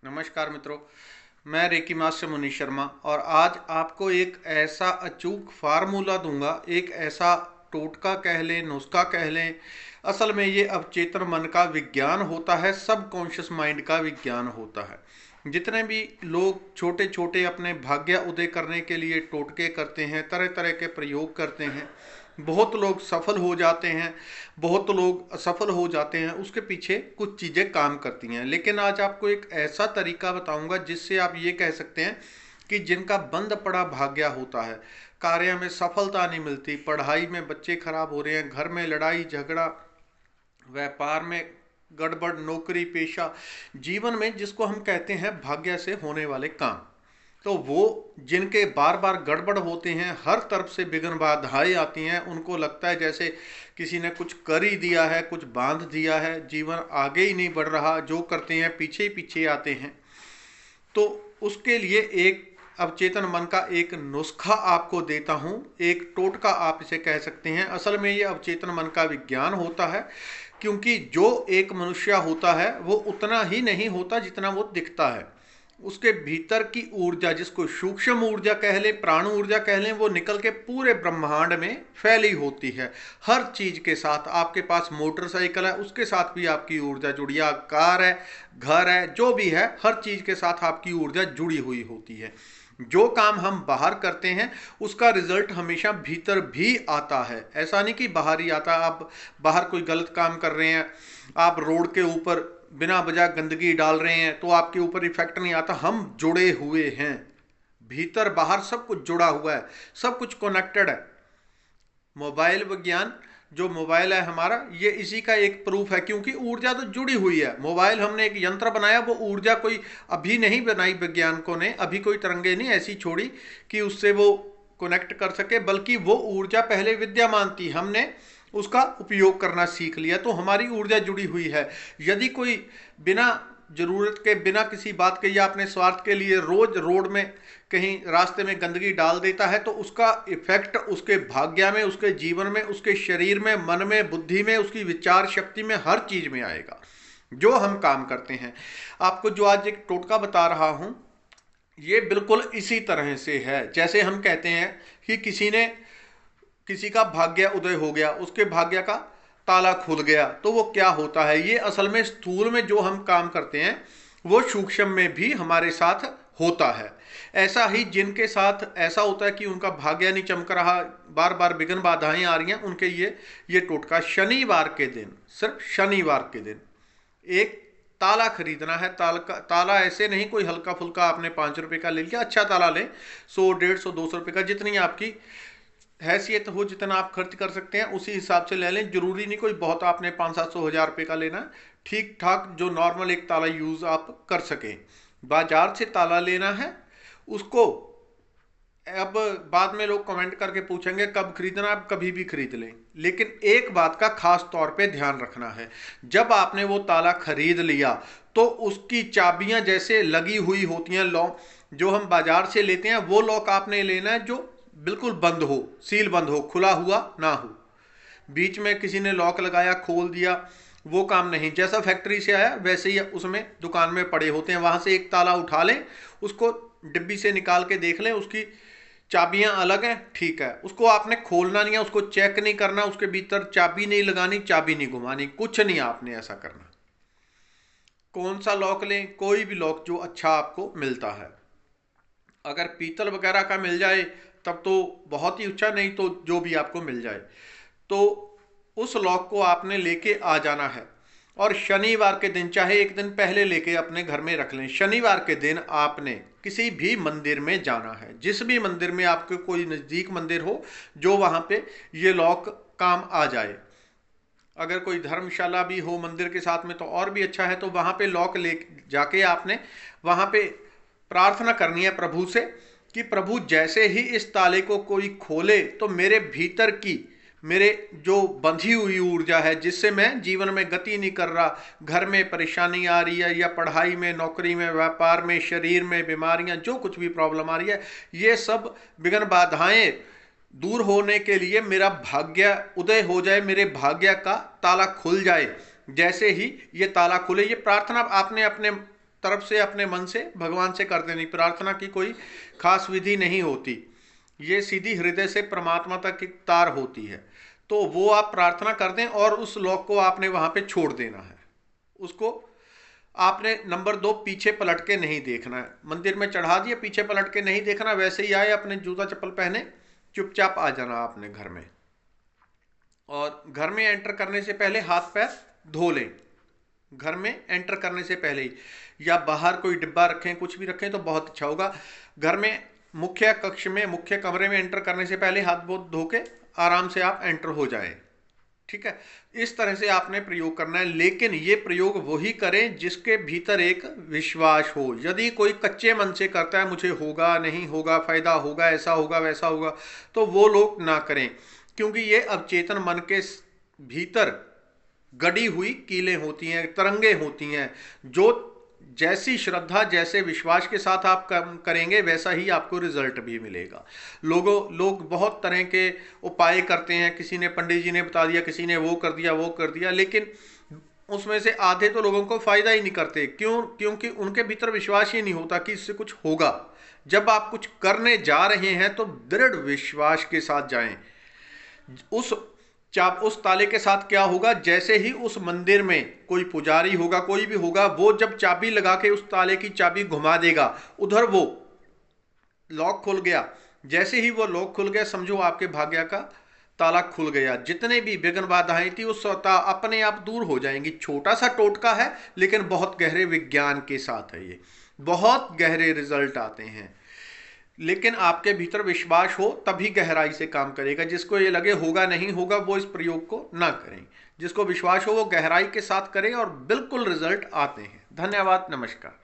नमस्कार मित्रों। मैं रेकी मास्टर मुनीश शर्मा और आज आपको एक ऐसा अचूक फार्मूला दूंगा, एक ऐसा टोटका कह लें, नुस्खा कह लें। असल में ये अवचेतन मन का विज्ञान होता है, सबकॉन्शियस माइंड का विज्ञान होता है। जितने भी लोग छोटे छोटे अपने भाग्य उदय करने के लिए टोटके करते हैं, तरह तरह के प्रयोग करते हैं, बहुत लोग सफल हो जाते हैं, बहुत लोग असफल हो जाते हैं। उसके पीछे कुछ चीज़ें काम करती हैं, लेकिन आज आपको एक ऐसा तरीका बताऊंगा जिससे आप ये कह सकते हैं कि जिनका बंद पड़ा भाग्य होता है, कार्य में सफलता नहीं मिलती, पढ़ाई में बच्चे खराब हो रहे हैं, घर में लड़ाई झगड़ा, व्यापार में गड़बड़, नौकरी पेशा, जीवन में जिसको हम कहते हैं भाग्य से होने वाले काम, तो वो जिनके बार बार गड़बड़ होते हैं, हर तरफ से विघ्न बाधाएं आती हैं, उनको लगता है जैसे किसी ने कुछ कर ही दिया है, कुछ बांध दिया है, जीवन आगे ही नहीं बढ़ रहा, जो करते हैं पीछे ही पीछे आते हैं। तो उसके लिए एक अवचेतन मन का एक नुस्खा आपको देता हूं, एक टोटका आप इसे कह सकते हैं। असल में ये अवचेतन मन का विज्ञान होता है, क्योंकि जो एक मनुष्य होता है वो उतना ही नहीं होता जितना वो दिखता है। उसके भीतर की ऊर्जा, जिसको सूक्ष्म ऊर्जा कह लें, प्राण ऊर्जा कह लें, वो निकल के पूरे ब्रह्मांड में फैली होती है। हर चीज के साथ, आपके पास मोटरसाइकिल है उसके साथ भी आपकी ऊर्जा जुड़ी है, कार है, घर है, जो भी है, हर चीज के साथ आपकी ऊर्जा जुड़ी हुई होती है। जो काम हम बाहर करते हैं उसका रिजल्ट हमेशा भीतर भी आता है। ऐसा नहीं कि बाहर ही आता है। आप बाहर कोई गलत काम कर रहे हैं, आप रोड के ऊपर बिना वजह गंदगी डाल रहे हैं, तो आपके ऊपर इफेक्ट नहीं आता। हम जुड़े हुए हैं, भीतर बाहर सब कुछ जुड़ा हुआ है, सब कुछ कनेक्टेड है। मोबाइल विज्ञान, जो मोबाइल है हमारा, ये इसी का एक प्रूफ है, क्योंकि ऊर्जा तो जुड़ी हुई है। मोबाइल हमने एक यंत्र बनाया, वो ऊर्जा कोई अभी नहीं बनाई वैज्ञानिकों ने, अभी कोई तरंगे नहीं ऐसी छोड़ी कि उससे वो कनेक्ट कर सके, बल्कि वो ऊर्जा पहले विद्यमान थी, हमने उसका उपयोग करना सीख लिया, तो हमारी ऊर्जा जुड़ी हुई है। यदि कोई बिना जरूरत के, बिना किसी बात के या अपने स्वार्थ के लिए रोज रोड में कहीं रास्ते में गंदगी डाल देता है, तो उसका इफेक्ट उसके भाग्य में, उसके जीवन में, उसके शरीर में, मन में, बुद्धि में, उसकी विचार शक्ति में, हर चीज में आएगा जो हम काम करते हैं। आपको जो आज एक टोटका बता रहा हूं, ये बिल्कुल इसी तरह से है। जैसे हम कहते हैं कि किसी का भाग्य उदय हो गया, उसके भाग्य का ताला खुल गया, तो वो क्या होता है, ये असल में स्थूल में जो हम काम करते हैं वो सूक्ष्म में भी हमारे साथ होता है। ऐसा ही जिनके साथ ऐसा होता है कि उनका भाग्य नहीं चमक रहा, बार बार विघ्न बाधाएं आ रही हैं, उनके ये टोटका शनिवार के दिन, सिर्फ शनिवार के दिन एक ताला खरीदना है। ताला ऐसे नहीं कोई हल्का फुल्का आपने 5 रुपए का ले लिया, अच्छा ताला लें, 100, 150, 200 रुपए का, जितनी आपकी हैसियत हो, जितना आप खर्च कर सकते हैं उसी हिसाब से ले लें। जरूरी नहीं कोई बहुत आपने 500-700 हज़ार रुपये का लेना है, ठीक ठाक जो नॉर्मल एक ताला यूज आप कर सकें। बाजार से ताला लेना है उसको। अब बाद में लोग कमेंट करके पूछेंगे कब खरीदना, आप कभी भी खरीद लें, लेकिन एक बात का खास तौर पे ध्यान रखना है। जब आपने वो ताला खरीद लिया तो उसकी चाबियां जैसे लगी हुई होती हैं, लॉक जो हम बाजार से लेते हैं, वो लॉक आपने लेना है जो बिल्कुल बंद हो, सील बंद हो, खुला हुआ ना हो। बीच में किसी ने लॉक लगाया, खोल दिया, वो काम नहीं। जैसा फैक्ट्री से आया वैसे ही उसमें दुकान में पड़े होते हैं, वहां से एक ताला उठा लें, उसको डिब्बी से निकाल के देख लें, उसकी चाबियां अलग हैं, ठीक है, उसको आपने खोलना नहीं है, उसको चेक नहीं करना, उसके भीतर चाबी नहीं लगानी, चाबी नहीं घुमानी, कुछ नहीं आपने ऐसा करना। कौन सा लॉक लें, कोई भी लॉक जो अच्छा आपको मिलता है। अगर पीतल वगैरह का मिल जाए तब तो बहुत ही अच्छा, नहीं तो जो भी आपको मिल जाए, तो उस लॉक को आपने लेके आ जाना है। और शनिवार के दिन, चाहे एक दिन पहले लेके अपने घर में रख लें, शनिवार के दिन आपने किसी भी मंदिर में जाना है, जिस भी मंदिर में आपके कोई नज़दीक मंदिर हो जो वहाँ पे ये लॉक काम आ जाए। अगर कोई धर्मशाला भी हो मंदिर के साथ में तो और भी अच्छा है, तो वहाँ पे लॉक ले जाके आपने वहाँ पे प्रार्थना करनी है प्रभु से कि प्रभु जैसे ही इस ताले को कोई खोले तो मेरे भीतर की, मेरे जो बंधी हुई ऊर्जा है जिससे मैं जीवन में गति नहीं कर रहा, घर में परेशानी आ रही है या पढ़ाई में, नौकरी में, व्यापार में, शरीर में बीमारियां, जो कुछ भी प्रॉब्लम आ रही है, ये सब विघ्न बाधाएं दूर होने के लिए मेरा भाग्य उदय हो जाए, मेरे भाग्य का ताला खुल जाए। जैसे ही ये ताला खुले, ये प्रार्थना आपने अपने तरफ से अपने मन से भगवान से कर देनी। प्रार्थना की कोई खास विधि नहीं होती, ये सीधी हृदय से परमात्मा तक की तार होती है। तो वो आप प्रार्थना कर दें और उस लॉक को आपने वहां पे छोड़ देना है। उसको आपने नंबर 2 पीछे पलट के नहीं देखना है। मंदिर में चढ़ा दिया, पीछे पलट के नहीं देखना, वैसे ही आए, अपने जूता चप्पल पहने चुपचाप आ जाना आपने घर में। और घर में एंटर करने से पहले हाथ पैर धो लें, घर में एंटर करने से पहले ही, या बाहर कोई डिब्बा रखें, कुछ भी रखें तो बहुत अच्छा होगा। घर में मुख्य कक्ष में, मुख्य कमरे में एंटर करने से पहले हाथ बहुत धो के आराम से आप एंटर हो जाएं। ठीक है, इस तरह से आपने प्रयोग करना है। लेकिन ये प्रयोग वही करें जिसके भीतर एक विश्वास हो। यदि कोई कच्चे मन से करता है, मुझे होगा नहीं होगा, फायदा होगा, ऐसा होगा वैसा होगा, तो वो लोग ना करें, क्योंकि ये अवचेतन मन के भीतर गड़ी हुई कीलें होती हैं, तरंगे होती हैं। जो जैसी श्रद्धा, जैसे विश्वास के साथ आप करेंगे, वैसा ही आपको रिजल्ट भी मिलेगा। लोग बहुत तरह के उपाय करते हैं, किसी ने, पंडित जी ने बता दिया, किसी ने वो कर दिया, लेकिन उसमें से आधे तो लोगों को फायदा ही नहीं करते। क्यों? क्योंकि उनके भीतर विश्वास ही नहीं होता कि इससे कुछ होगा। जब आप कुछ करने जा रहे हैं तो दृढ़ विश्वास के साथ जाएं। उस ताले के साथ क्या होगा, जैसे ही उस मंदिर में कोई पुजारी होगा, कोई भी होगा, वो जब चाबी लगा के उस ताले की चाबी घुमा देगा, उधर वो लॉक खुल गया। जैसे ही वो लॉक खुल गया, समझो आपके भाग्य का ताला खुल गया। जितने भी विघ्न बाधाएं थी वो स्वतः अपने आप दूर हो जाएंगी। छोटा सा टोटका है, लेकिन बहुत गहरे विज्ञान के साथ है। ये बहुत गहरे रिजल्ट आते हैं। लेकिन आपके भीतर विश्वास हो तभी गहराई से काम करेगा। जिसको ये लगे होगा नहीं होगा, वो इस प्रयोग को ना करें। जिसको विश्वास हो वो गहराई के साथ करें और बिल्कुल रिजल्ट आते हैं। धन्यवाद, नमस्कार।